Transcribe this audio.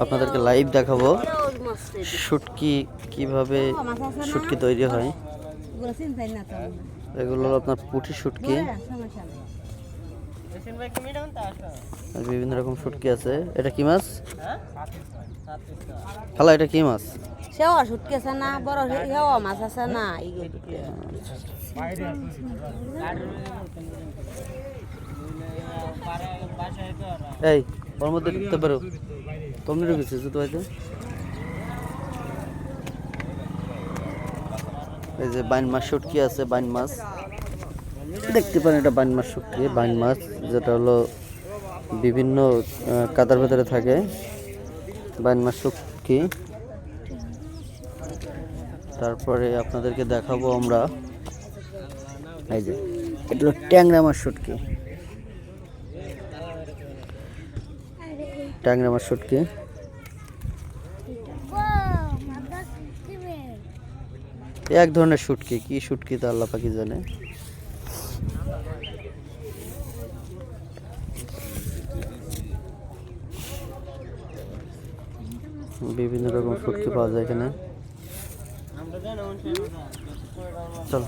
আপনাদেরকে লাইভ দেখাবো শুটকি কিভাবে শুটকি তৈরি হয়। এগুলো হলো আপনার পুঁটি শুটকি, আর বিভিন্ন রকম শুটকি আছে। এটা কি মাছ খালা? এটা কি মাছ? সেওয়া শুটকি আছে না, বড় সেওয়া মাছ আছে না। এই ওর মধ্যে ঢুকতে পারো, তুমি ঢুকেছি তো হয়তো। এই যে বাইন মাছ শুটকি আছে, বাইন মাছ দেখতে পারেন। এটা বাইন মাছ শুটকি, বাইন মাছ যেটা হলো বিভিন্ন কাদার ভেতরে থাকে। বাইন মাছ শুটকি। তারপরে আপনাদেরকে দেখাবো আমরা এই যে এটা হলো ট্যাংরা মাছ শুটকি, ট্যাংরা মাছ শুটকি। এক ধরনের শুটকি, কি শুটকি তা আল্লাহ পাকি জানে। বিভিন্ন রকম শুটকি পাওয়া যায় এখানে। চলো।